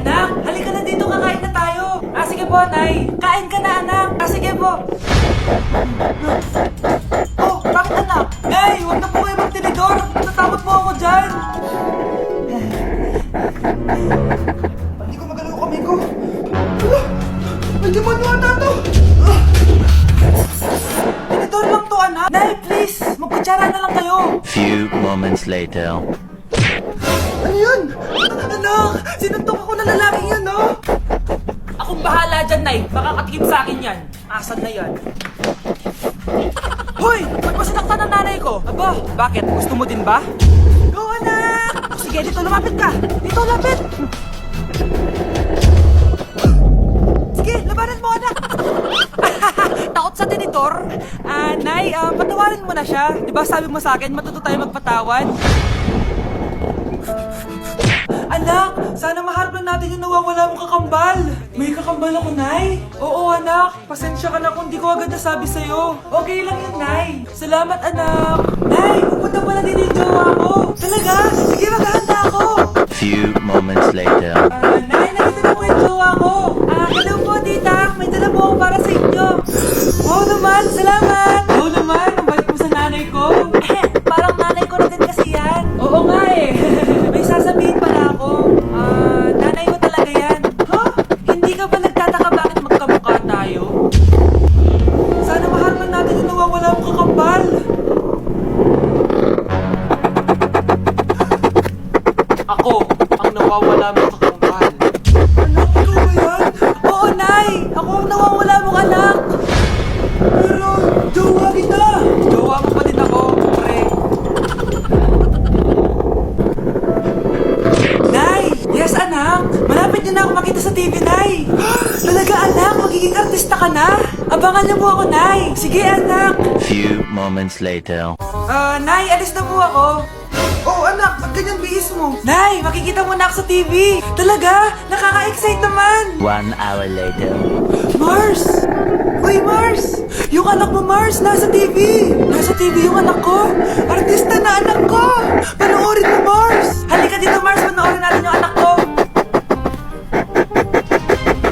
Anak, halika na dito, kakain na tayo. Sige po, Nay. Kain ka na, anak. Sige po. Oh, bakit anak? Nay, huwag na po kayo magtinidor. Natakot po ako dyan. Hindi ko magalaw kami ko. May demonyo ata to. Tinidor lang to, anak. Nay, please. Magkutsara na lang kayo. Few moments later. Ano yun? Anak, sinuntok ako na lalaking yun, no? Akong bahala dyan, Nay. Makakatikim sa akin yan. Asan na yan? Hoy! Ba't mo sinaktan ng nanay ko? Aba, bakit? Gusto mo din ba? Go, anak! Sige, dito lumapit ka! Dito, lapit! Sige, labanan mo, anak! Takot sa tinitor? Nay, patawarin mo na siya. Diba sabi mo sa akin, matuto tayo magpatawad? Anak, sana maharap na natin yung nawawala mong kakambal. May kakambal ako, Nay. Oo, anak. Pasensya ka na kung di ko agad nasabi sa'yo. Okay lang yun, Nay. Salamat, anak. Nay, pupunta pala din yung jowa ko. Talaga? Sige, maghahanda ako. Few moments later. Nay, nakita na po yung jowa ko. Hello po, tita. May dala po ako para sa inyo. Oo naman, salamat. Oo naman, ang balik mo sa nanay ko. Parang nanay ko na din kasi yan. Oo nga eh. May sasabihin pala ako. Nanay mo talaga yan. Huh? Hindi ka ba nagtataka bakit magkamukha tayo? Sana maharapan natin yung nawawala mong kakambal. Ako, ang nawawala mong kakambal. Anak, ikaw ba yan? Oo, Nay! Ako ang nawawala mong anak! Pero, jowa kita! Jowa mo pa din ako, pre. Nay! Yes, anak! Malapit niyo na ako makita sa TV, Nay! Talaga, anak! Magiging artista ka na! Abangan niyo po ako, Nay! Sige, anak! Few moments later. Nay, alis na po ako. Oh, anak, ba't ganyan bihis mo? Nay, makikita mo na ako sa TV. Talaga? Nakaka-excite naman. 1 hour later. Mars! Uy, Mars! Yung anak mo, Mars, nasa TV. Nasa TV yung anak ko. Artista na anak ko. Panoorin mo, Mars. Halika dito, Mars. Panoorin natin yung anak ko.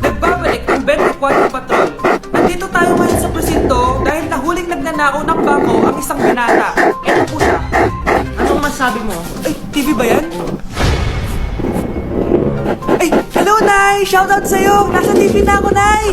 Nagbabalik ang 24 Patrol. Nandito tayo ngayon sa presinto dahil nahuling nagnanakaw ng bangko ang isang binata. Ito po siya. Anong masabi mo? Ay, TV ba yan? Ay, hello, Nay! Shoutout sa'yo! Nasa TV na ako, Nay!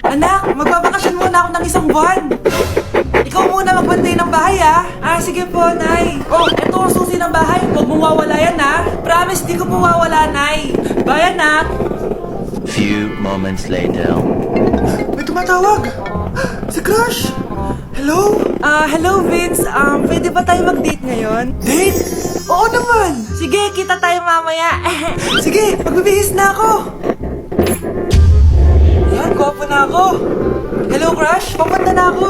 Anak, magbabakasyon muna ako ng isang buwan. Ikaw muna magbantay ng bahay, ah. Sige po, Nay. Oh, eto ang susi ng bahay. Huwag mong wawala yan, ah. Promise, di ko po wawala, Nay. Bye, anak. Few moments later. May tumatawag! Si Crush! Hello? Hello, Vince. Pwede ba tayo mag-date ngayon? Date? Oo naman! Sige, kita tayo mamaya. Sige, magbibihis na ako. Yan, gwapo na ako. Hello, Crush. Papunta na ako.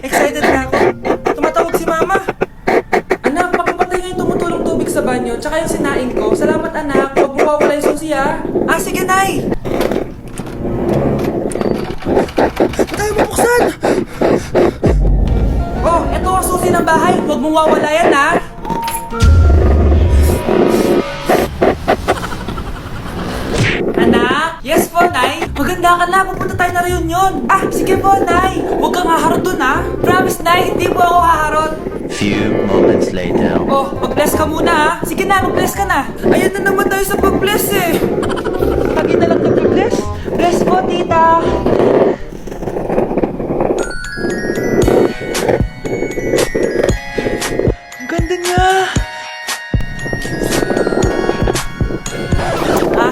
Excited na ako. Tumatawag si Mama. Anak, pakipatay nga yung tumutulong tubig sa banyo, tsaka yung sinaing ko. Salamat, anak. Huwag mo mawawala yung susi, ah. Sige, Nay. Tayo mabuksan! Oh, eto ang susi ng bahay. Huwag mong wawala yan, ha? Anak? Yes po, Nay. Maganda ka na. Pupunta tayo na reunion. Sige po, Nay. Huwag kang haharot dun, ha? Promise, Nay. Hindi po ako haharot. Few moments later. Oh, mag-bless ka muna, ha? Sige na, mag-bless ka na. Ayan na naman tayo sa pag-bless, eh. Lagi na lang nag-bless. Bless po, tita. Ang ganda niya.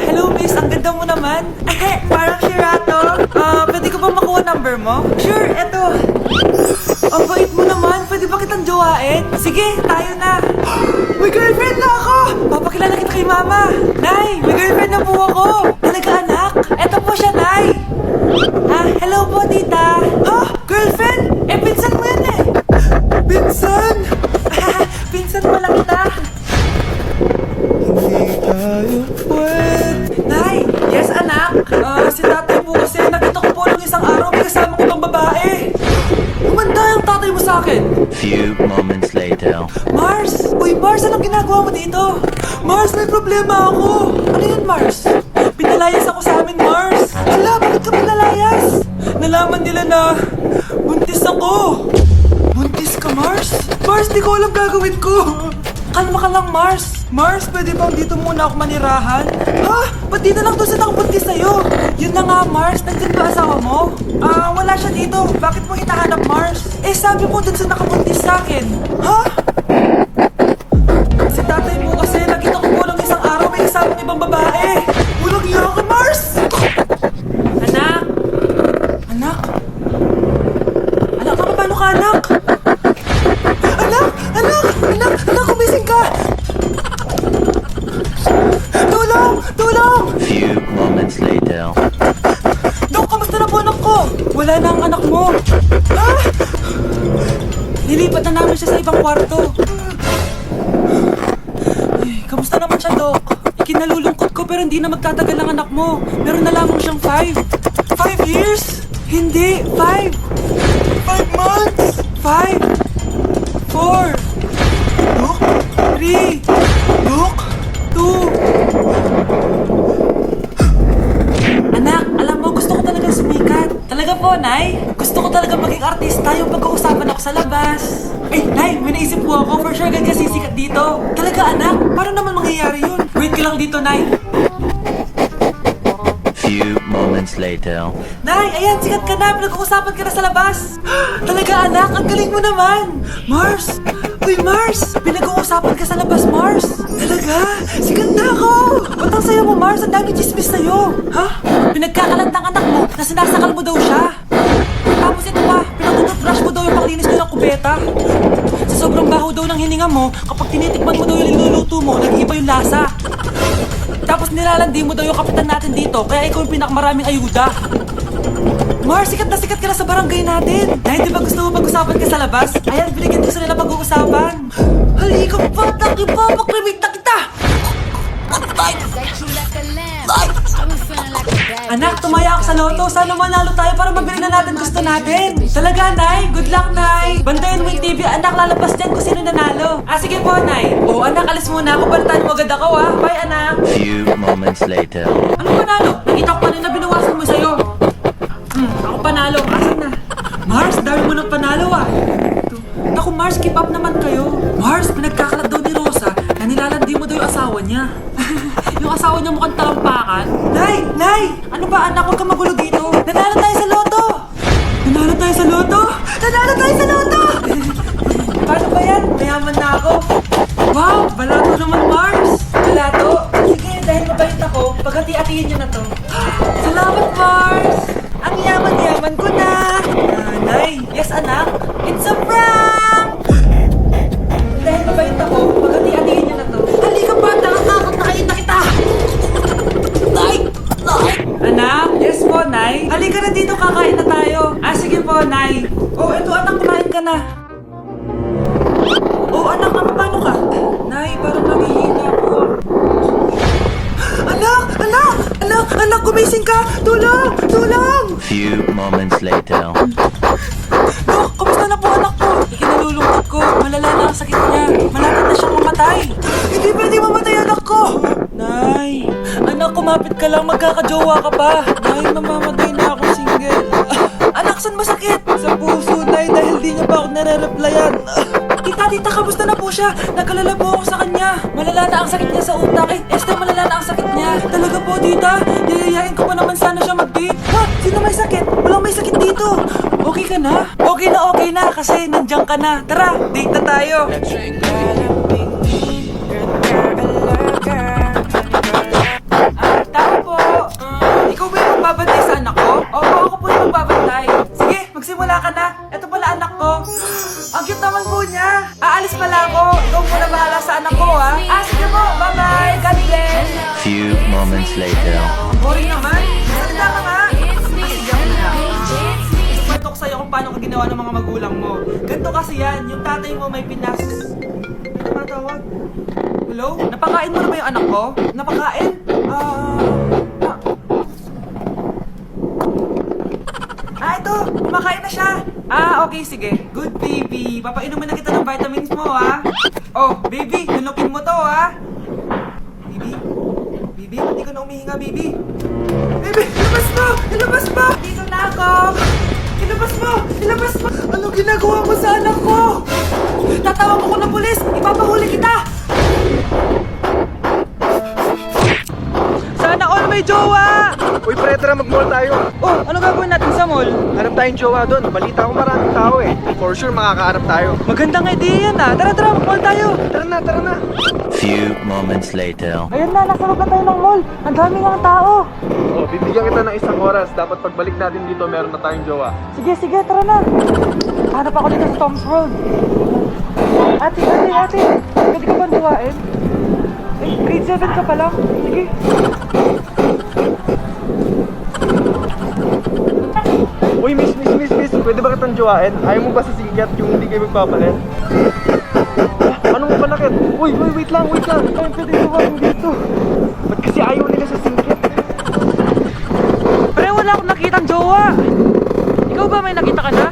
Hello, miss. Ang ganda mo naman. Parang Shirato. Pwede ko ba makuha number mo? Sure, eto. Ang bait mo naman. Pwede ba kitang jowain? Sige, tayo na. May girlfriend na ako. Papakilala kita kay Mama. Nay, may girlfriend na po ako. Talaga, anak? Eto po siya, Nay. Hello po, tita. Girlfriend? Pinsan mo yan, eh. Pinsan? Pinsan mo lang kita. Hindi tayo pwede. Nay, yes, anak. Si tatay po kasi nakita ko po nung isang araw may kasama ko bang babae. Kumanda yung tatay mo sa akin. Few moments moments later. Mars! Uy, Mars, anong ginagawa mo dito? Mars, may problema ako! Ano yun, Mars? Pinalayas ako sa amin, Mars! Hala, bakit ka pinalayas? Nalaman nila na buntis ako! Buntis ka, Mars? Mars, di ko alam gagawin ko! Kalma ka lang, Mars! Mars, pwede bang dito muna ako manirahan? Ha? Ba't di na lang doon sa nakabuntis sa'yo? Yun na nga, Mars. Nandun ba asawa mo? Wala siya dito. Bakit mo hinahanap, Mars? Eh, sabi mo doon sa nakabuntis sa akin. Ha? Si tatay mo kasi nakita ko po lang isang araw may kasama ibang babae. Walang iya ka, Mars! Anak? Anak? Anak, paano ka, anak? Anak! Anak! Anak! Anak, kumising ka! Tulong! Tulong! Few moments later. Dok, kamusta na po anak ko? Wala na ang anak mo. Ha? Nilipat na namin siya sa ibang kwarto. Ay, kamusta naman siya, Dok? Ikinalulungkot ko pero hindi na magtatagal ang anak mo. Meron na lamang siyang 5. 5 years? Hindi, 5. 5 months? 5. 4. Dok? 3. Dok? 2. Anak, alam mo, gusto ko talaga sumikat. Talaga po, Nay. Gusto ko talaga maging artista yung pag-uusapan ako sa labas. Eh, Nay, may naisip po ako. For sure, agad kasi sikat dito. Talaga, anak? Paano naman mangyayari yun? Wait ka lang dito, Nay. Few moments later. Nay, ayan, sikat ka na. Pinag-uusapan ka na sa labas. Talaga, anak? Ang galing mo naman. Mars! Uy, Mars! Pinag-uusapan ka sa labas, Mars! Talaga? Sikat na ako! Ba't ang sayo mo, Mars? Ang dami chismis sa'yo! Ha? Pinagkakalat ng anak mo na sinasakal mo daw siya! Tapos ito pa, pinag-toothbrush mo daw yung panglinis ko ng kubeta! Sa sobrang baho daw ng hininga mo, kapag tinitikman mo daw yung niluluto mo, nag-iiba yung lasa! Tapos nilalandi mo daw yung kapitan natin dito, kaya ikaw yung pinakamaraming ayuda! Mars, sikat ka na sa barangay natin. Dahil di ba gusto mo pag-usapan ka sa labas? Ayan, binigyan ko sa nila pag-uusapan. Halika pa, taki pa, makrimik na kita! Anak, tumaya ako sa loto. Sana manalo tayo para mabili na natin gusto natin. Talaga, Nay. Good luck, Nay. Bantayan mo yung TV. Anak, lalabas dyan kung sino nanalo. Sige po, Nay. Anak, alis muna ako. Balitaan mo agad ako, Bye, anak. Few moments later. Ano panalo? Nakita ko kanina binawasan mo sa'yo. Ako panalo. Asan na? Mars, dami mo ng panalo, Naku, Mars, keep up naman kayo. Mars, pinagkakalat daw ni Rosa na nilalandi mo daw yung asawa niya. Yung asawa niya mukhang talampakan. Nay! Nay! Ano ba, anak? Huwag ka magulo dito. Nanalo tayo sa loto! Nanalo tayo sa loto! Nanalo tayo sa loto! Paano ba yan? Mayaman na ako. Wow! Balato naman, Mars! Balato? Sige, dahil mabait ako, paghati-hatiin niyo na to. Salamat, Mars! Ang yaman-yaman ko na! Nay! Yes, anak! It's a prank! Dahil mabait ako, paghati-hatiin niyo na to. Halika pa! Nakakakot na kayo kita! Nay! Nay! Anak? Yes po, Nay? Halika na dito, kakain na tayo. Sige po, Nay. Eto anak, kumain ka na. Anak, paano ka? Nay, parang nangihina po. Anak, gumising ka! Tulong! Tulong! Few moments later. Dok, kamusta na po anak ko? Ikinalulungkot ko. Malala na ang sakit niya. Malapit na siyang mamatay. Hindi pwede mamatay anak ko! Nay, anak, kumapit ka lang. Magkakajowa ka pa. Nay, mamamatay na ako single. Anak, saan masakit? Sa puso, Nay, dahil di niya pa ako nare-replyan. Tita, kamusta na po siya? Nag-alala po ako sa kanya. Malala na ang sakit niya sa utak. Esther, malala na ang sakit niya. Talaga po, tita. Yayayain ko pa naman sana siya mag-date. Ha? Sino may sakit? Walang may sakit dito. Okay ka na? Okay na kasi nandiyan ka na. Tara, date na tayo. Tao po. Ikaw ba yung magbabantay sa anak ko? Opo, ako po yung magbabantay. Sige, magsimula ka na. Ito pala anak ko. Ang cute naman po niya. Aalis pala ako. Ikaw muna bahala sa anak ko, ha? Sige po. Bye-bye. God bless. Few moments later. Boring naman. Salita ka nga. Kwento ko sa'yo kung paano ka ginawa ng mga magulang mo. Ganito kasi yan. Yung tatay mo may pinas... Ano matawag? Hello? Napakain mo na ba yung anak ko? Napakain? Ito. Kumakain na siya. Ah, okay, sige. Good, baby. Papainumin na kita ng vitamins mo, ha? Oh, baby, nunukin mo to, ha? Baby? Baby, hindi ko na umihinga, baby. Baby, ilabas mo! Ilabas mo! Dito na ako! Ilabas mo! Ilabas mo! Ano ginagawa mo sa anak ko? Tatawag ako ng pulis! Ipapahuli kita! Sana all may jowa! Uy, pre, tara mag-mall tayo. Oh, ano gagawin natin sa mall? Hanap tayong jowa doon. Balita ko maraming tao eh. For sure, makakahanap tayo. Magandang idea yan, ha? Tara, tara, mag-mall tayo! Tara na, tara na. Few moments later. Ayan na, nasa loob na tayo ng mall. Ang dami ng tao. Oh, bibigyan kita ng isang oras. Dapat pagbalik natin dito, meron na tayong jowa. Sige, sige, tara na. Hanap ako dito sa Tom's World. Ate, pwede ka bang duwain? Eh, grade 7 ka pa lang. Sige. Uy, miss. Pwede ba kitang jowain? Ayaw mo ba sa singkat yung hindi kayo magpapalit? Anong panakit? Uy, wait lang. Ay, pwede duwain dito. Ba't kasi ayaw nila sa singkat? Pre, wala akong nakitang jowa. Ikaw ba may nakita ka na?